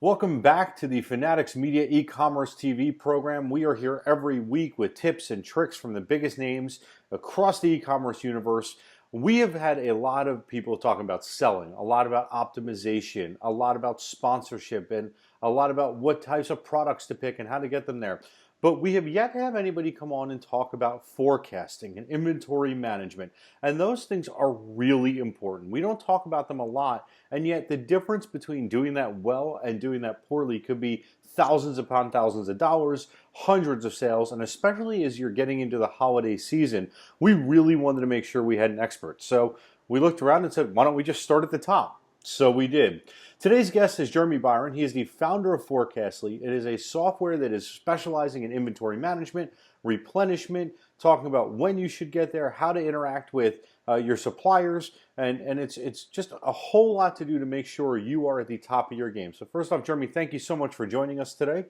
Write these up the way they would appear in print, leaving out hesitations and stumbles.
Welcome back to the Fanatics Media e-commerce TV program. We are here every week with tips and tricks from the biggest names across the e-commerce universe. We have had a lot of people talking about selling, a lot about optimization, a lot about sponsorship, and a lot about what types of products to pick and how to get them there. But we have yet to have anybody come on and talk about forecasting and inventory management. And those things are really important. We don't talk about them a lot. And yet the difference between doing that well and doing that poorly could be thousands upon thousands of dollars, hundreds of sales. And especially as you're getting into the holiday season, we really wanted to make sure we had an expert. So we looked around and said, why don't we just start at the top? So we did. Today's guest is Jeremy Biron. He is the founder of Forecastly. It is a software that is specializing in inventory management, replenishment, talking about when you should get there, how to interact with your suppliers, and it's just a whole lot to do to make sure you are at the top of your game. So first off, Jeremy, thank you so much for joining us today.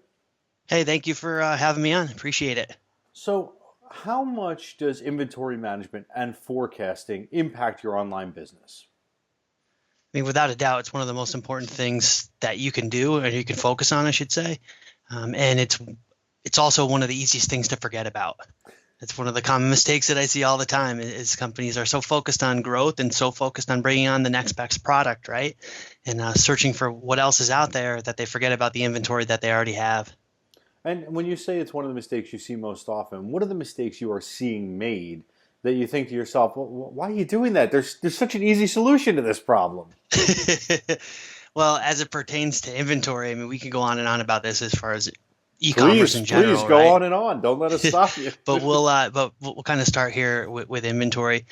Hey, thank you for having me on. Appreciate it. So how much does inventory management and forecasting impact your online business? I mean, without a doubt, it's one of the most important things that you can do, or you can focus on, I should say. And it's also one of the easiest things to forget about. It's one of the common mistakes that I see all the time is companies are so focused on growth and so focused on bringing on the next best product, right? And searching for what else is out there that they forget about the inventory that they already have. And when you say it's one of the mistakes you see most often, what are the mistakes you are seeing made that you think to yourself, well, why are you doing that? There's such an easy solution to this problem. Well, as it pertains to inventory, I mean, we could go on and on about this as far as e-commerce in general. Please go right? on and on. Don't let us stop you. But we'll kind of start here with inventory.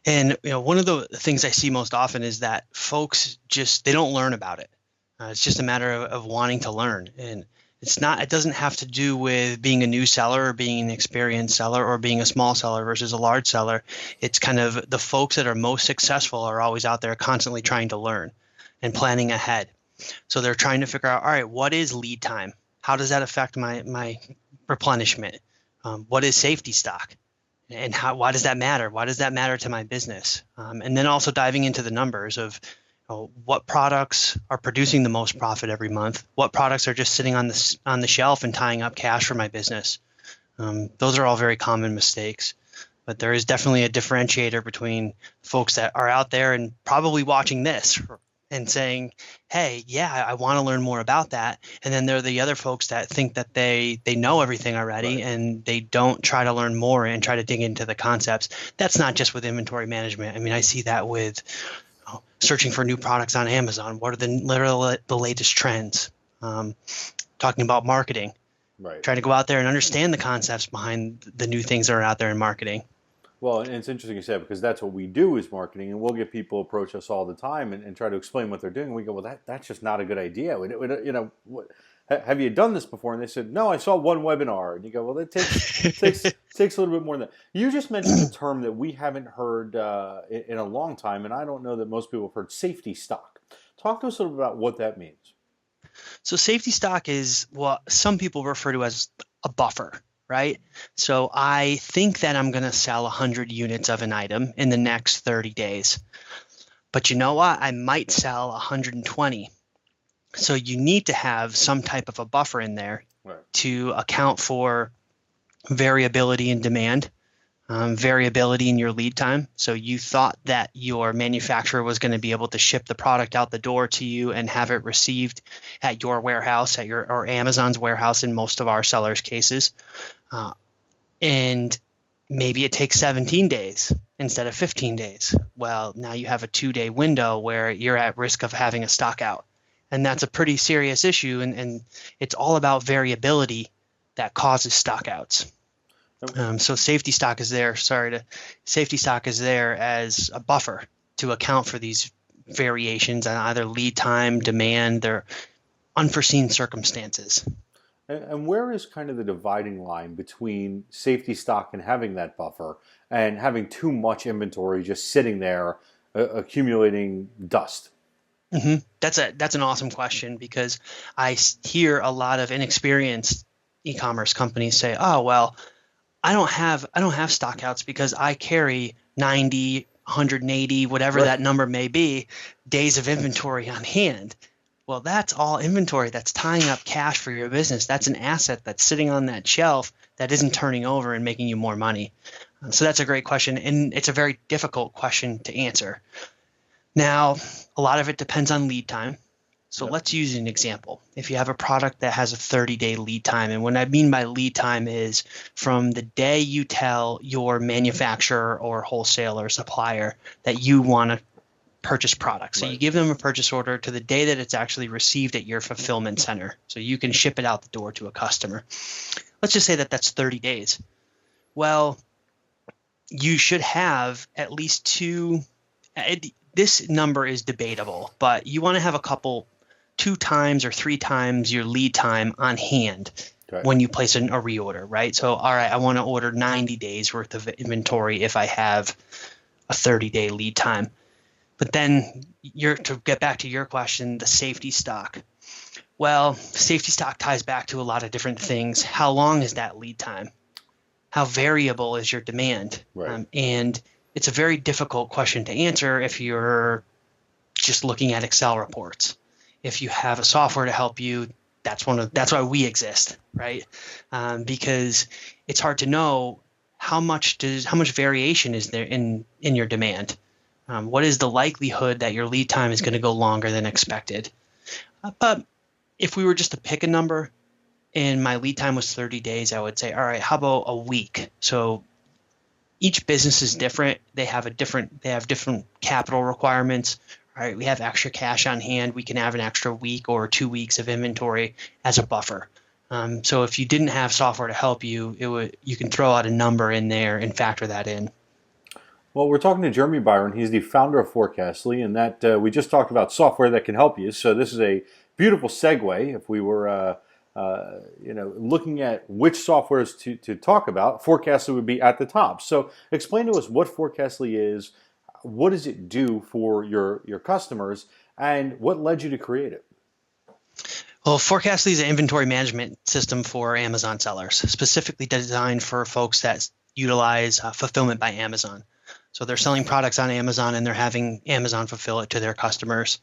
And one of the things I see most often is that folks they don't learn about it. It's just a matter of wanting to learn. And it doesn't have to do with being a new seller or being an experienced seller or being a small seller versus a large seller. It's kind of the folks that are most successful are always out there constantly trying to learn and planning ahead. So they're trying to figure out, all right, what is lead time? How does that affect my replenishment? What is safety stock? And why does that matter? Why does that matter to my business? And then also diving into the numbers of what products are producing the most profit every month? What products are just sitting on the shelf and tying up cash for my business? Those are all very common mistakes. But there is definitely a differentiator between folks that are out there and probably watching this and saying, hey, yeah, I want to learn more about that. And then there are the other folks that think that they know everything already, right, and they don't try to learn more and try to dig into the concepts. That's not just with inventory management. I mean, I see that with searching for new products on Amazon. What are the latest trends? Talking about marketing, right? Trying to go out there and understand the concepts behind the new things that are out there in marketing. Well, and it's interesting you said, because that's what we do is marketing, and we'll get people approach us all the time and try to explain what they're doing. We go, well, that's just not a good idea. Have you done this before? And they said, no, I saw one webinar. And you go, well, it takes a little bit more than that. You just mentioned a term that we haven't heard in a long time, and I don't know that most people have heard: safety stock. Talk to us a little bit about what that means. So safety stock is what some people refer to as a buffer, right? So I think that I'm going to sell 100 units of an item in the next 30 days. But you know what? I might sell 120. So you need to have some type of a buffer in there, right, to account for variability in demand, variability in your lead time. So you thought that your manufacturer was going to be able to ship the product out the door to you and have it received at your warehouse, or Amazon's warehouse in most of our sellers' cases. And maybe it takes 17 days instead of 15 days. Well, now you have a 2-day window where you're at risk of having a stock out. And that's a pretty serious issue. And it's all about variability that causes stockouts. So safety stock is there. Safety stock is there as a buffer to account for these variations on either lead time, demand, or unforeseen circumstances. And where is kind of the dividing line between safety stock and having that buffer and having too much inventory just sitting there accumulating dust? Mm-hmm. That's an awesome question, because I hear a lot of inexperienced e-commerce companies say, "Oh, well, I don't have stockouts because I carry 90, 180, whatever that number may be, days of inventory on hand." Well, that's all inventory that's tying up cash for your business. That's an asset that's sitting on that shelf that isn't turning over and making you more money. So that's a great question, and it's a very difficult question to answer. Now, a lot of it depends on lead time. So Yep. let's use an example. If you have a product that has a 30-day lead time, and what I mean by lead time is from the day you tell your manufacturer or wholesaler or supplier that you want to purchase products. So you Right. give them a purchase order to the day that it's actually received at your fulfillment center. So you can ship it out the door to a customer. Let's just say that that's 30 days. Well, you should have at least this number is debatable, but you want to have 2 times or 3 times your lead time on hand Okay. when you place a reorder, right? So, all right, I want to order 90 days worth of inventory if I have a 30-day lead time. But then to get back to your question, the safety stock. Well, safety stock ties back to a lot of different things. How long is that lead time? How variable is your demand? Right. And it's a very difficult question to answer if you're just looking at Excel reports. If you have a software to help you, that's why we exist, right? Because it's hard to know how much variation is there in your demand. What is the likelihood that your lead time is going to go longer than expected? But if we were just to pick a number and my lead time was 30 days, I would say, all right, how about a week? So each business is different. They have different capital requirements. All right, we have extra cash on hand. We can have an extra week or 2 weeks of inventory as a buffer. So if you didn't have software to help you, you can throw out a number in there and factor that in. Well, we're talking to Jeremy Biron. He's the founder of Forecastly, and that we just talked about software that can help you. So this is a beautiful segue. If we were, looking at which softwares to talk about, Forecastly would be at the top. So explain to us what Forecastly is, what does it do for your customers, and what led you to create it? Well, Forecastly is an inventory management system for Amazon sellers, specifically designed for folks that utilize fulfillment by Amazon. So they're selling products on Amazon and they're having Amazon fulfill it to their customers.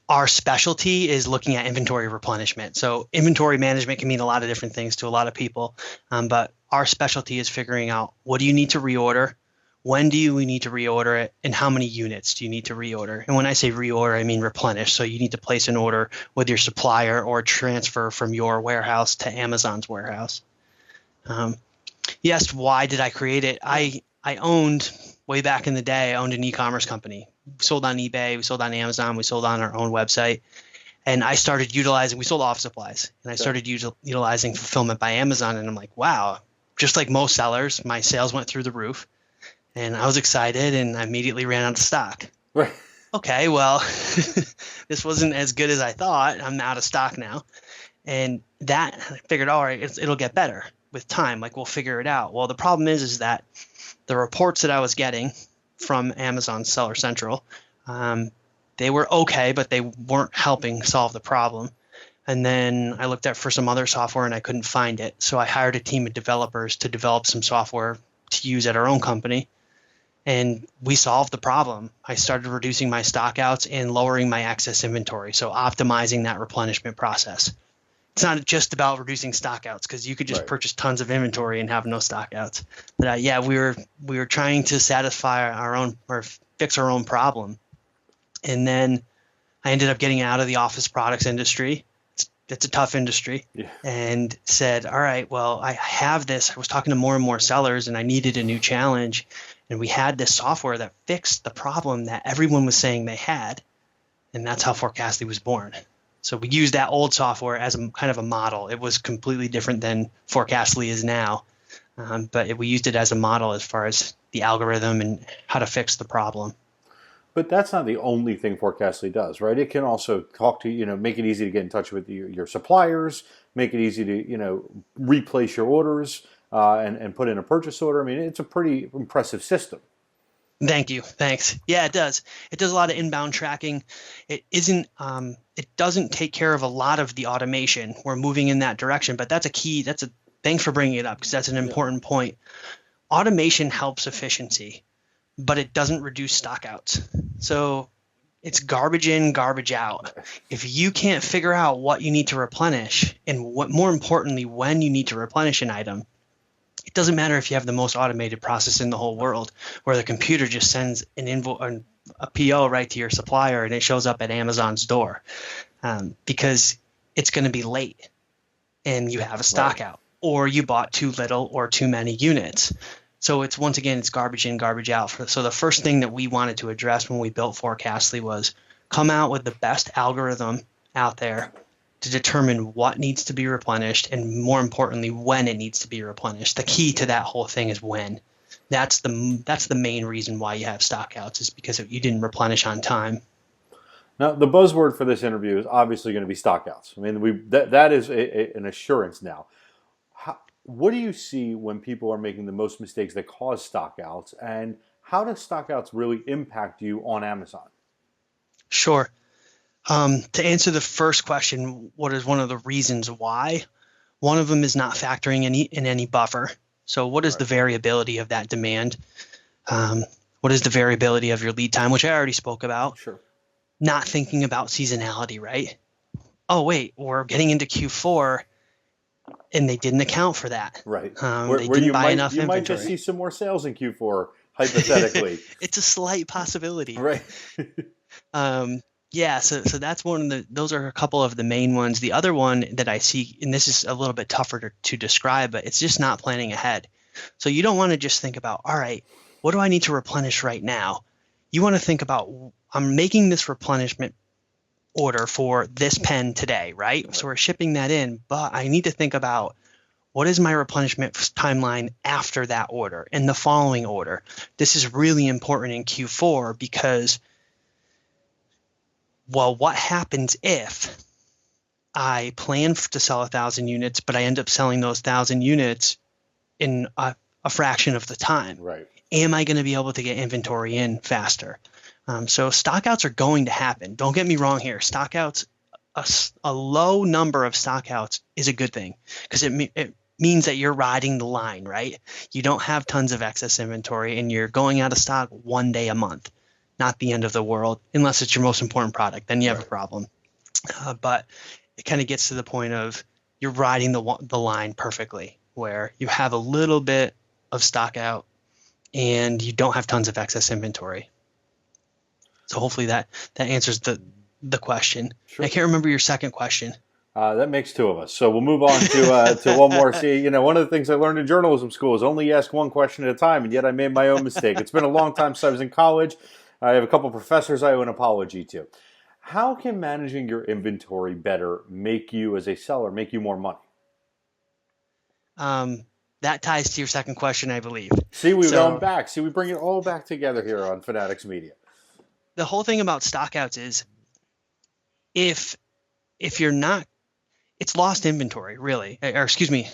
Our specialty is looking at inventory replenishment. So inventory management can mean a lot of different things to a lot of people, but our specialty is figuring out what do you need to reorder, when do you need to reorder it, and how many units do you need to reorder? And when I say reorder, I mean replenish. So you need to place an order with your supplier or transfer from your warehouse to Amazon's warehouse. Yes, why did I create it? I owned, way back in the day, I owned an e-commerce company. We sold on eBay, we sold on Amazon, we sold on our own website. And I started we sold office supplies, and I started utilizing fulfillment by Amazon. And I'm like, wow, just like most sellers, my sales went through the roof. And I was excited, and I immediately ran out of stock. Right. Okay, well, this wasn't as good as I thought. I'm out of stock now. And I figured, all right, it'll get better with time. Like, we'll figure it out. Well, the problem is that the reports that I was getting from Amazon Seller Central, they were okay, but they weren't helping solve the problem. And then I looked for some other software and I couldn't find it. So I hired a team of developers to develop some software to use at our own company. And we solved the problem. I started reducing my stockouts and lowering my excess inventory. So optimizing that replenishment process. It's not just about reducing stockouts, because you could just purchase tons of inventory and have no stockouts. But we were trying to satisfy our own, or fix our own problem. And then I ended up getting out of the office products industry. It's a tough industry. Yeah. And said, all right, well, I have this. I was talking to more and more sellers, and I needed a new challenge. And we had this software that fixed the problem that everyone was saying they had. And that's how Forecastly was born. So we used that old software as a kind of a model. It was completely different than Forecastly is now, but we used it as a model as far as the algorithm and how to fix the problem. But that's not the only thing Forecastly does, right? It can also talk to, make it easy to get in touch with your suppliers, make it easy to, replace your orders and put in a purchase order. I mean, it's a pretty impressive system. Thank you. Thanks. Yeah, it does. It does a lot of inbound tracking. It doesn't take care of a lot of the automation. We're moving in that direction, but that's a key. Thanks for bringing it up, because that's an important point. Automation helps efficiency, but it doesn't reduce stockouts. So It's garbage in, garbage out. If you can't figure out what you need to replenish and what, more importantly, when you need to replenish an item, it doesn't matter if you have the most automated process in the whole world where the computer just sends a PO right to your supplier and it shows up at Amazon's door, because it's going to be late and you have a stock out, or you bought too little or too many units. So it's, once again, it's garbage in, garbage out. So the first thing that we wanted to address when we built Forecastly was come out with the best algorithm out there to determine what needs to be replenished, and more importantly, when it needs to be replenished. The key to that whole thing is when. That's the main reason why you have stockouts, is because you didn't replenish on time. Now, the buzzword for this interview is obviously going to be stockouts. I mean, that is an assurance now. What do you see when people are making the most mistakes that cause stockouts, and how does stockouts really impact you on Amazon? Sure. To answer the first question, what is one of the reasons why? One of them is not factoring in any buffer. So what is the variability of that demand? What is the variability of your lead time, which I already spoke about? Sure. Not thinking about seasonality, right? Oh, wait, we're getting into Q4 and they didn't account for that. Right. They didn't buy enough inventory. You might just see some more sales in Q4, hypothetically. It's a slight possibility. Right. Yeah, so that's those are a couple of the main ones. The other one that I see, and this is a little bit tougher to describe, but it's just not planning ahead. So you don't want to just think about, all right, what do I need to replenish right now? You want to think about, I'm making this replenishment order for this pen today, right? So we're shipping that in, but I need to think about, what is my replenishment timeline after that order and the following order? This is really important in Q4 because, well, what happens if I plan to sell 1,000 units, but I end up selling those 1,000 units in a fraction of the time? Right. Am I going to be able to get inventory in faster? So stockouts are going to happen. Don't get me wrong here. Stockouts, a low number of stockouts is a good thing, because it means that you're riding the line, right? You don't have tons of excess inventory and you're going out of stock one day a month. Not the end of the world, unless it's your most important product. Then you have a problem. But it kind of gets to the point of you're riding the line perfectly, where you have a little bit of stock out and you don't have tons of excess inventory. So hopefully that answers the question. Sure. I can't remember your second question. That makes two of us. So we'll move on to one more. See, one of the things I learned in journalism school is only ask one question at a time, and yet I made my own mistake. It's been a long time since I was in college. I have a couple professors I owe an apology to. How can managing your inventory better make you, as a seller, make you more money? That ties to your second question, I believe. See, we've gone back. See, we bring it all back together here on Fanatics Media. The whole thing about stockouts is, if you're not, it's lost inventory, really. Or excuse me,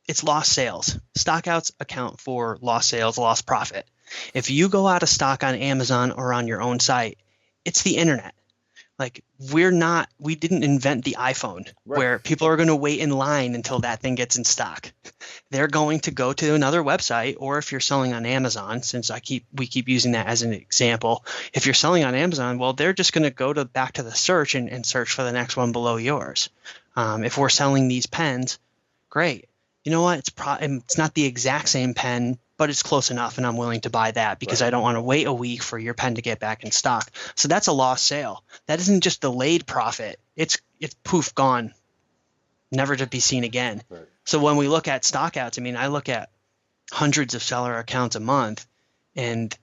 it's lost sales. Stockouts account for lost sales, lost profit. If you go out of stock on Amazon or on your own site, it's the internet. Like, we didn't invent the iPhone where people are going to wait in line until that thing gets in stock. They're going to go to another website, or if you're selling on Amazon, since we keep using that as an example, if you're selling on Amazon, well, they're just going to go back to the search and search for the next one below yours. If we're selling these pens, great. You know what? It's not the exact same pen, but it's close enough, and I'm willing to buy that because I don't want to wait a week for your pen to get back in stock. So that's a lost sale. That isn't just delayed profit. It's poof, gone, never to be seen again. Right. So when we look at stockouts, I mean, I look at hundreds of seller accounts a month, and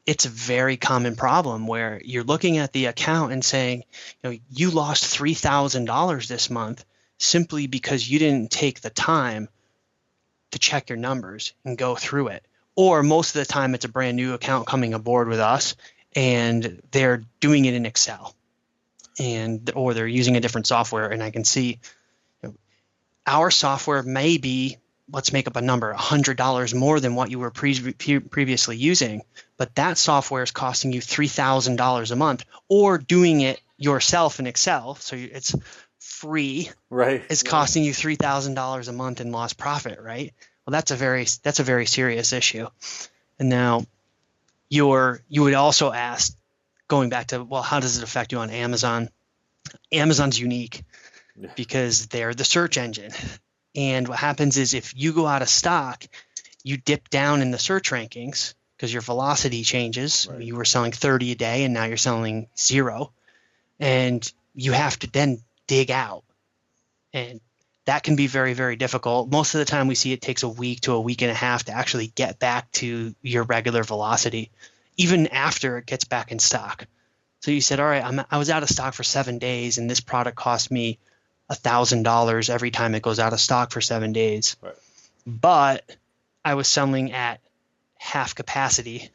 it's a very common problem where you're looking at the account and saying, you lost $3,000 this month simply because you didn't take the time to check your numbers and go through it. Or most of the time it's a brand new account coming aboard with us and they're doing it in Excel, or they're using a different software. And I can see our software may be, let's make up a number, $100 more than what you were previously using, but that software is costing you $3,000 a month, or doing it yourself in Excel. So it's free, right? It's costing you $3,000 a month in lost profit, right? Well, that's a very serious issue. And now you would also ask, going back to, well, how does it affect you on Amazon? Amazon's unique because they're the search engine. And what happens is if you go out of stock, you dip down in the search rankings because your velocity changes. Right. You were selling 30 a day and now you're selling 0. And you have to then dig out. And that can be very, very difficult. Most of the time we see it takes a week to a week and a half to actually get back to your regular velocity, even after it gets back in stock. So you said, all right, I was out of stock for 7 days and this product cost me $1,000 every time it goes out of stock for 7 days. Right. But I was selling at half capacity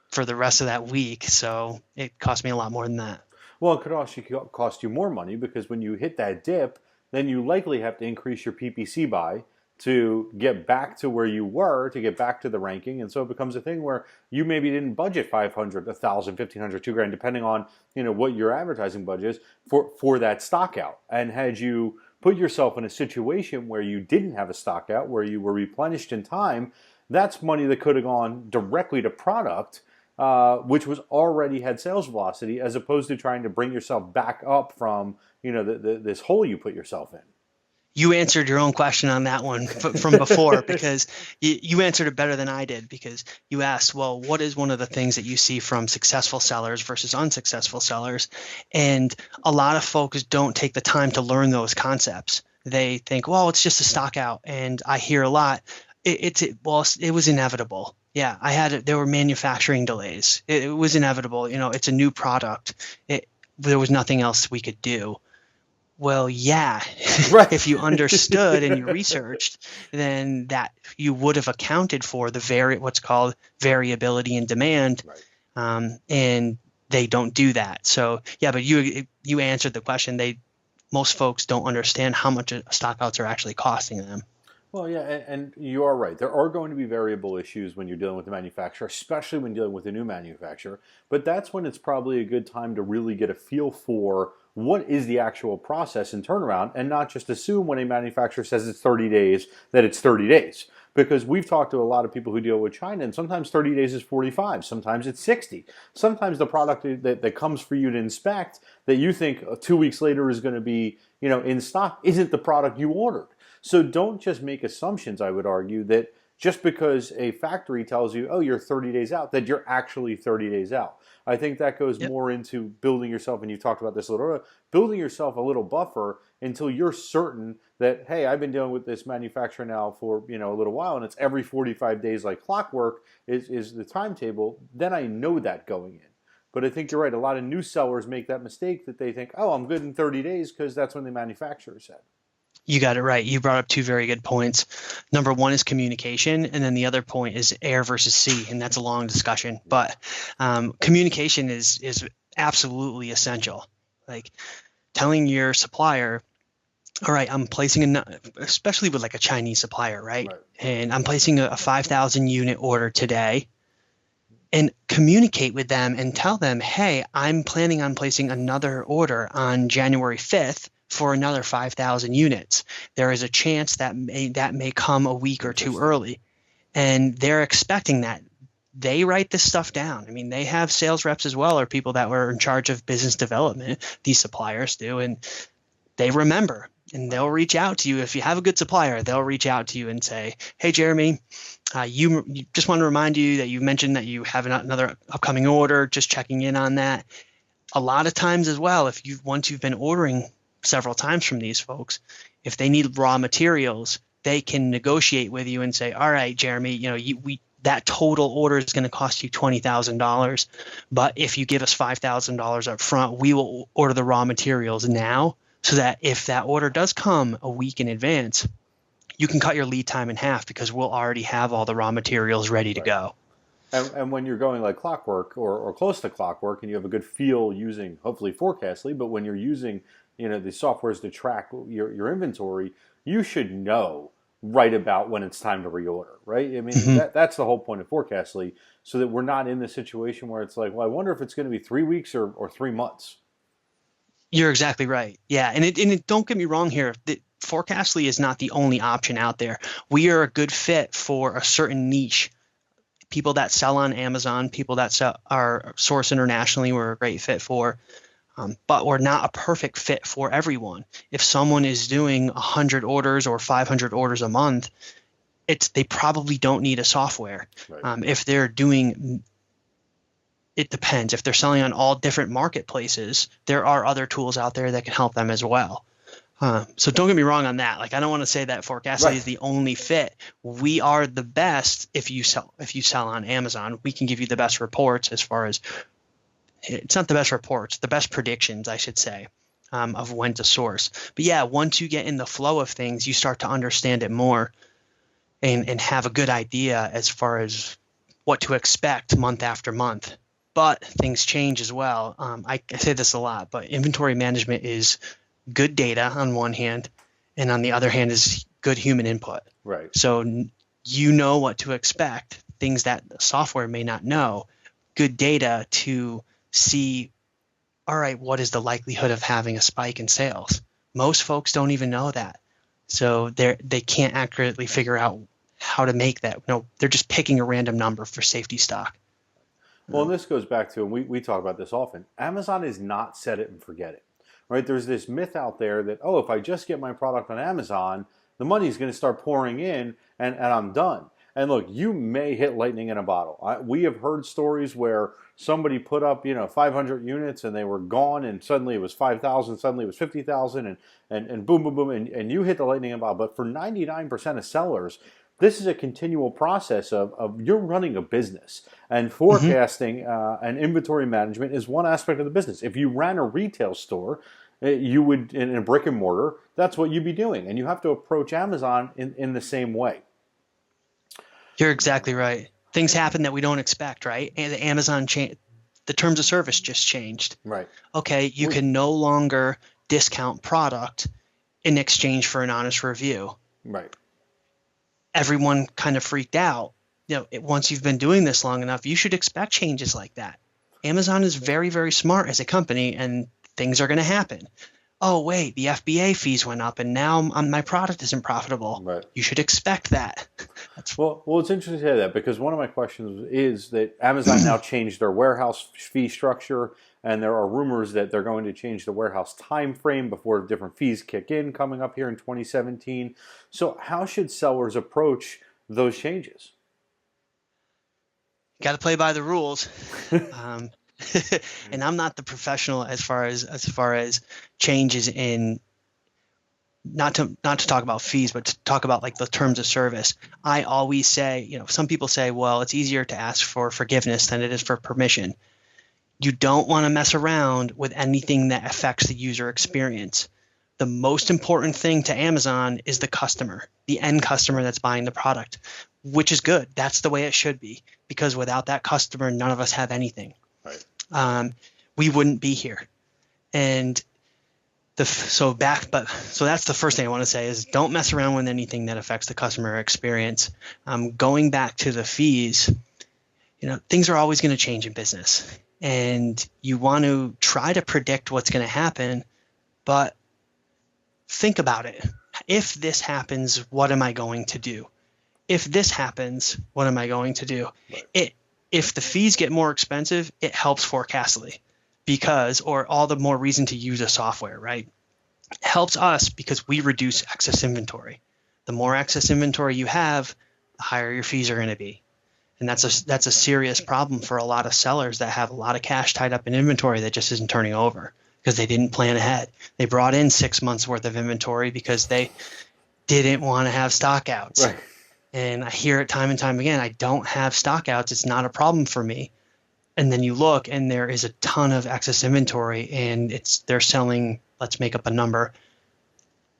for the rest of that week. So it cost me a lot more than that. Well, it could also cost you more money because when you hit that dip, then you likely have to increase your PPC buy to get back to where you were, to get back to the ranking. And so it becomes a thing where you maybe didn't budget 500, 1,000, 1,500, $2,000, depending on, what your advertising budget is for that stock out. And had you put yourself in a situation where you didn't have a stock out, where you were replenished in time, that's money that could have gone directly to product, which was already had sales velocity, as opposed to trying to bring yourself back up from this hole you put yourself in. You answered your own question on that one from before because you answered it better than I did, because you asked, well, what is one of the things that you see from successful sellers versus unsuccessful sellers? And a lot of folks don't take the time to learn those concepts. They think, well, it's just a stock out. And I hear a lot, it was inevitable. Yeah, there were manufacturing delays. It was inevitable. It's a new product. There was nothing else we could do. Well, yeah, right. If you understood and you researched, then that you would have accounted for what's called variability in demand, right. And they don't do that. So yeah, but you answered the question. Most folks don't understand how much stockouts are actually costing them. Well, yeah, and you are right. There are going to be variable issues when you're dealing with the manufacturer, especially when dealing with a new manufacturer. But that's when it's probably a good time to really get a feel for what is the actual process and turnaround, and not just assume when a manufacturer says it's 30 days that it's 30 days. Because we've talked to a lot of people who deal with China, and sometimes 30 days is 45, sometimes it's 60. Sometimes the product that comes for you to inspect that you think 2 weeks later is going to be in stock isn't the product you ordered. So don't just make assumptions, I would argue, that just because a factory tells you, oh, you're 30 days out, that you're actually 30 days out. I think that goes more into building yourself, and you talked about this a little earlier, building yourself a little buffer until you're certain that, hey, I've been dealing with this manufacturer now for a little while, and it's every 45 days like clockwork is the timetable. Then I know that going in. But I think you're right. A lot of new sellers make that mistake that they think, oh, I'm good in 30 days because that's when the manufacturer said. You got it right. You brought up two very good points. Number one is communication, and then the other point is air versus sea, and that's a long discussion. But communication is absolutely essential. Like telling your supplier, all right, I'm placing especially with like a Chinese supplier, right? And I'm placing a 5,000 unit order today, and communicate with them and tell them, hey, I'm planning on placing another order on January 5th. For another 5,000 units. There is a chance that may come a week or two early, and they're expecting that. They write this stuff down. I mean, they have sales reps as well, or people that were in charge of business development. These suppliers do, and they remember, and they'll reach out to you. If you have a good supplier, they'll reach out to you and say, hey, Jeremy, you just want to remind you that you mentioned that you have another upcoming order, just checking in on that. A lot of times as well, once you've been ordering several times from these folks, if they need raw materials, they can negotiate with you and say, all right, Jeremy, that total order is going to cost you $20,000, but if you give us $5,000 up front, we will order the raw materials now, so that if that order does come a week in advance, you can cut your lead time in half because we'll already have all the raw materials ready to go. And when you're going like clockwork or close to clockwork, and you have a good feel using hopefully Forecastly, but when you're using the softwares to track your inventory, you should know right about when it's time to reorder, right? I mean, that's the whole point of Forecastly, so that we're not in the situation where it's like, well, I wonder if it's going to be 3 weeks or 3 months. You're exactly right. Yeah, and don't get me wrong here. Forecastly is not the only option out there. We are a good fit for a certain niche. people that sell on Amazon, people that are source internationally, we're a great fit for. But we're not a perfect fit for everyone. If someone is doing 100 orders or 500 orders a month, they probably don't need a software. Right. If they're doing, it depends. If they're selling on all different marketplaces, there are other tools out there that can help them as well. So don't get me wrong on that. Like, I don't want to say that Forecastly is the only fit. We are the best if you sell on Amazon. We can give you the best reports as far as, it's not the best reports, the best predictions, I should say, of when to source. But yeah, once you get in the flow of things, you start to understand it more and have a good idea as far as what to expect month after month. But things change as well. I say this a lot, but inventory management is good data on one hand, and on the other hand is good human input. Right. So you know what to expect, things that the software may not know, good data to see, all right, what is the likelihood of having a spike in sales? Most folks don't even know that. So they can't accurately figure out how to make that. No, they're just picking a random number for safety stock. Well, and this goes back to, and we talk about this often, Amazon is not set it and forget it. Right? There's this myth out there that, oh, if I just get my product on Amazon, the money's going to start pouring in and I'm done. And look, you may hit lightning in a bottle. We have heard stories where somebody put up, 500 units and they were gone, and suddenly it was 5,000, suddenly it was 50,000, and boom, boom, boom, and you hit the lightning in a bottle. But for 99% of sellers, this is a continual process of you're running a business, and forecasting and inventory management is one aspect of the business. If you ran a retail store, you would, in a brick and mortar, that's what you'd be doing. And you have to approach Amazon in the same way. You're exactly right. Things happen that we don't expect, right? And the Amazon the terms of service just changed. Right. Okay, you can no longer discount product in exchange for an honest review. Right. Everyone kind of freaked out. Once you've been doing this long enough, you should expect changes like that. Amazon is very, very smart as a company, and things are going to happen. Oh, wait, the FBA fees went up, and now my product isn't profitable. Right. You should expect that. Well, it's interesting to hear that, because one of my questions is that Amazon now changed their warehouse fee structure, and there are rumors that they're going to change the warehouse time frame before different fees kick in coming up here in 2017. So how should sellers approach those changes? Got to play by the rules. And I'm not the professional as far as changes in, not to talk about fees, but to talk about like the terms of service. I always say, some people say, well, it's easier to ask for forgiveness than it is for permission. You don't want to mess around with anything that affects the user experience. The most important thing to Amazon is the customer, the end customer that's buying the product, which is good. That's the way it should be, because without that customer, none of us have anything. Right. We wouldn't be here. And so that's the first thing I want to say is don't mess around with anything that affects the customer experience. Going back to the fees, things are always going to change in business, and you want to try to predict what's going to happen, but think about it. If this happens, what am I going to do? If this happens, what am I going to do? Right. If the fees get more expensive, it helps Forecastly, or all the more reason to use a software, right? It helps us because we reduce excess inventory. The more excess inventory you have, the higher your fees are going to be. And that's a serious problem for a lot of sellers that have a lot of cash tied up in inventory that just isn't turning over because they didn't plan ahead. They brought in 6 months worth of inventory because they didn't want to have stockouts. Right. And I hear it time and time again, I don't have stockouts. It's not a problem for me. And then you look and there is a ton of excess inventory, and they're selling, let's make up a number,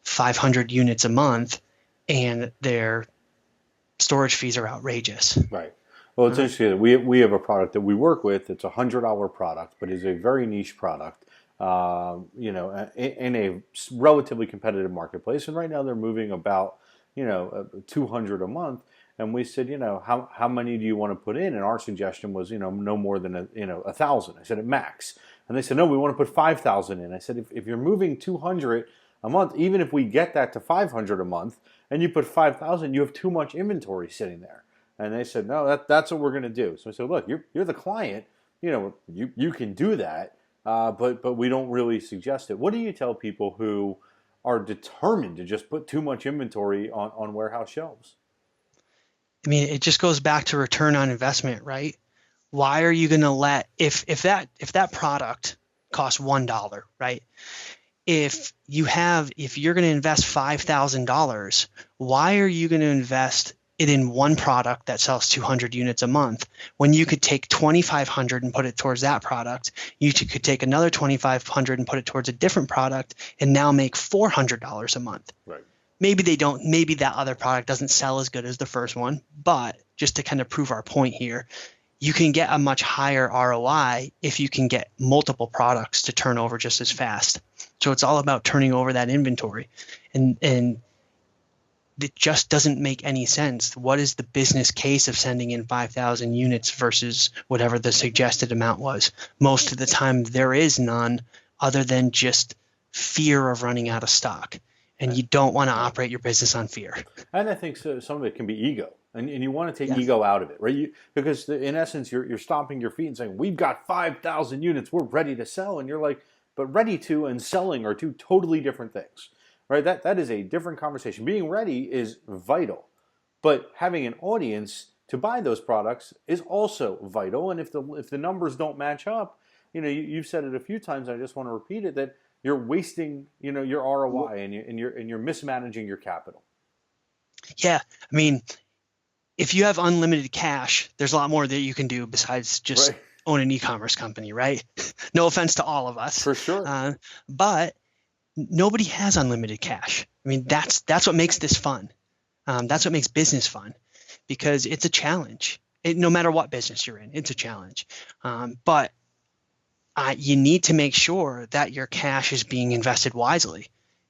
500 units a month, and their storage fees are outrageous. Right. Well, it's interesting that we have a product that we work with. It's a $100 product, but is a very niche product, in a relatively competitive marketplace. And right now they're moving about 200 a month, and we said, how many do you want to put in? And our suggestion was, no more than 1,000. I said at max, and they said, no, we want to put 5,000 in. I said, if you're moving 200 a month, even if we get that to 500 a month, and you put 5,000, you have too much inventory sitting there. And they said, no, that's what we're going to do. So I said, look, you're the client. You can do that, but we don't really suggest it. What do you tell people who are determined to just put too much inventory on warehouse shelves? I mean, it just goes back to return on investment, right? Why are you going to if that product costs $1, right? If you're going to invest $5,000, why are you going to invest it in one product that sells 200 units a month when you could take 2,500 and put it towards that product? You could take another 2,500 and put it towards a different product and now make $400 a month. Right. Maybe that other product doesn't sell as good as the first one, but just to kind of prove our point here, you can get a much higher ROI if you can get multiple products to turn over just as fast. So it's all about turning over that inventory. And it just doesn't make any sense. What is the business case of sending in 5,000 units versus whatever the suggested amount was? Most of the time there is none other than just fear of running out of stock. And you don't want to operate your business on fear. And I think some of it can be ego. And you want to take ego out of it, right? Because in essence, you're stomping your feet and saying, we've got 5,000 units, we're ready to sell. And you're like, but ready to and selling are two totally different things, right? That is a different conversation. Being ready is vital, but having an audience to buy those products is also vital. And if the numbers don't match up, you've said it a few times, I just want to repeat it, that you're wasting, your ROI and you're mismanaging your capital. Yeah, I mean, if you have unlimited cash, there's a lot more that you can do besides just own an e-commerce company, right? No offense to all of us, for sure, but nobody has unlimited cash. I mean, that's what makes this fun. That's what makes business fun, because it's a challenge. No matter what business you're in, it's a challenge. But you need to make sure that your cash is being invested wisely.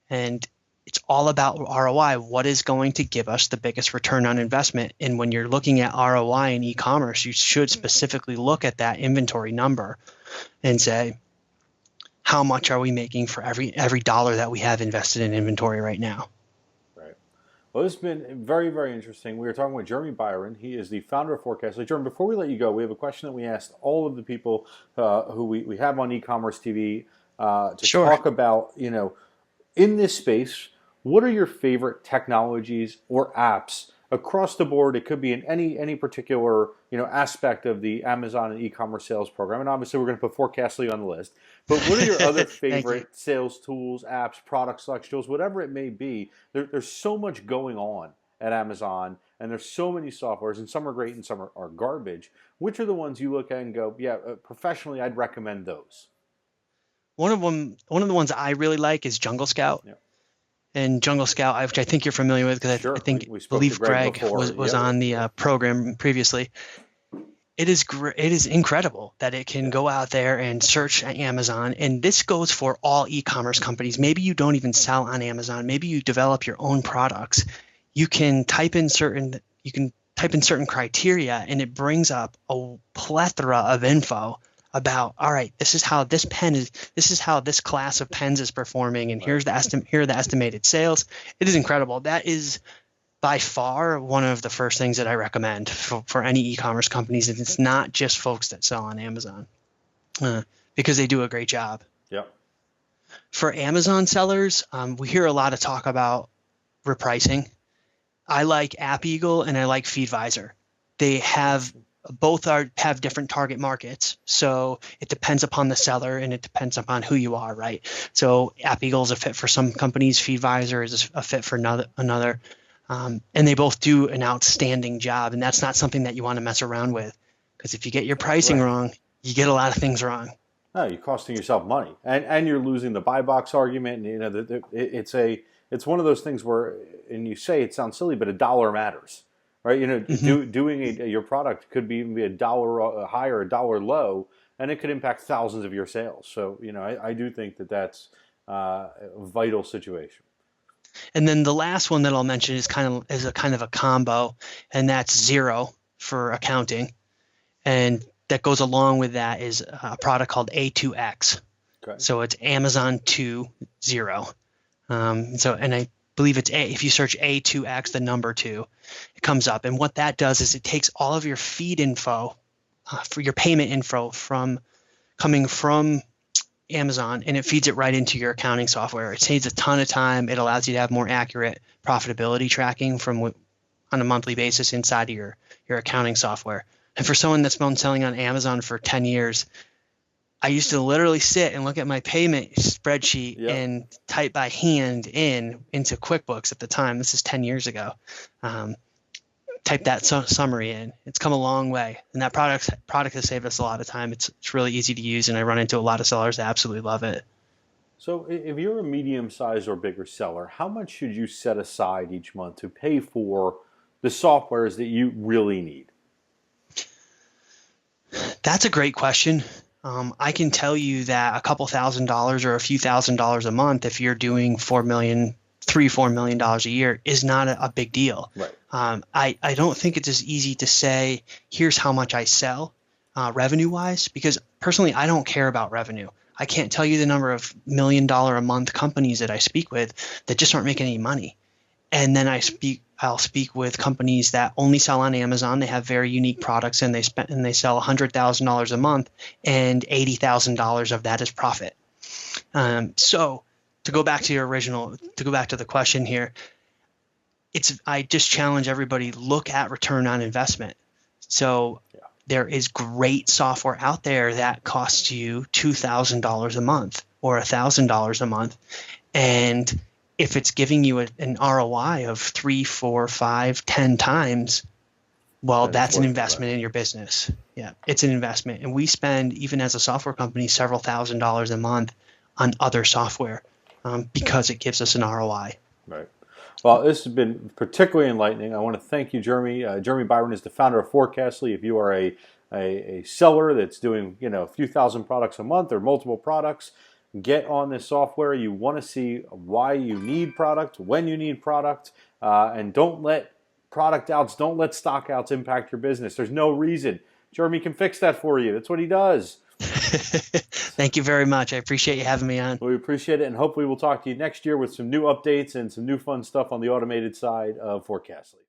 And it's all about ROI. What is going to give us the biggest return on investment? And when you're looking at ROI in e-commerce, you should specifically look at that inventory number and say, how much are we making for every dollar that we have invested in inventory right now? Right. Well, this has been very, very interesting. We were talking with Jeremy Biron. He is the founder of Forecastly. Jeremy, before we let you go, we have a question that we asked all of the people who we have on e-commerce TV to talk about, in this space, what are your favorite technologies or apps across the board? It could be in any particular aspect of the Amazon and e-commerce sales program. And obviously, we're going to put Forecastly on the list. But what are your other favorite sales tools, apps, product selection tools, whatever it may be? There's so much going on at Amazon, and there's so many softwares, and some are great and some are garbage. Which are the ones you look at and go, yeah, professionally, I'd recommend those? One of the ones I really like is Jungle Scout. Yeah. And Jungle Scout, which I think you're familiar with, because I believe Greg was on the program previously. It is incredible that it can go out there and search at Amazon, and this goes for all e-commerce companies. Maybe you don't even sell on Amazon. Maybe you develop your own products. You can type in certain criteria, and it brings up a plethora of info about, all right, this is how this class of pens is performing, and here are the estimated sales. It is incredible. That is by far one of the first things that I recommend for any e-commerce companies, and it's not just folks that sell on Amazon, because they do a great job. Yeah. For Amazon sellers, we hear a lot of talk about repricing. I like App Eagle and I like FeedVisor. They have have different target markets, so it depends upon the seller and it depends upon who you are, right? So App Eagle is a fit for some companies, FeedVisor is a fit for another. And they both do an outstanding job, and that's not something that you want to mess around with, because if you get your pricing wrong, you get a lot of things wrong. No, you're costing yourself money, and you're losing the buy box argument. It's one of those things where, and you say it sounds silly, but a dollar matters, right? Doing your product could even be a dollar high or a dollar low, and it could impact thousands of your sales. So I do think that's a vital situation. And then the last one that I'll mention is kind of a combo, and that's Xero for accounting, and that goes along with that is a product called A2X. Okay. So it's Amazon to Xero. And I believe it's A. If you search A2X, the number 2, it comes up. And what that does is it takes all of your feed info for your payment info coming from Amazon, and it feeds it right into your accounting software. It saves a ton of time. It allows you to have more accurate profitability tracking on a monthly basis inside of your accounting software. And for someone that's been selling on Amazon for 10 years, I used to literally sit and look at my payment spreadsheet and type by hand into QuickBooks at the time. This is 10 years ago. Type that summary in. It's come a long way, and that product has saved us a lot of time. It's really easy to use, and I run into a lot of sellers that absolutely love it. So if you're a medium-sized or bigger seller, how much should you set aside each month to pay for the softwares that you really need? That's a great question. I can tell you that a couple $1,000s or a few $1,000s a month, if you're doing $4 million a year, is not a big deal. Right. I don't think it's as easy to say, here's how much I sell revenue-wise, because personally, I don't care about revenue. I can't tell you the number of $1 million a month companies that I speak with that just aren't making any money. And then I'll speak with companies that only sell on Amazon. They have very unique products, and they sell $100,000 a month, and $80,000 of that is profit. So to go back to the question here, I just challenge everybody, look at return on investment. So there is great software out there that costs you $2,000 a month or $1,000 a month, and if it's giving you an ROI of 3, 4, 5, 10 times, well, that's an investment in your business. Yeah, it's an investment. And we spend, even as a software company, several $1,000s a month on other software because it gives us an ROI. Right. Well, this has been particularly enlightening. I want to thank you, Jeremy. Jeremy Biron is the founder of Forecastly. If you are a seller that's doing a few thousand products a month or multiple products, get on this software. You want to see why you need product, when you need product, and don't let stockouts impact your business. There's no reason. Jeremy can fix that for you. That's what he does. Thank you very much. I appreciate you having me on. We appreciate it, and hopefully we'll talk to you next year with some new updates and some new fun stuff on the automated side of Forecastly.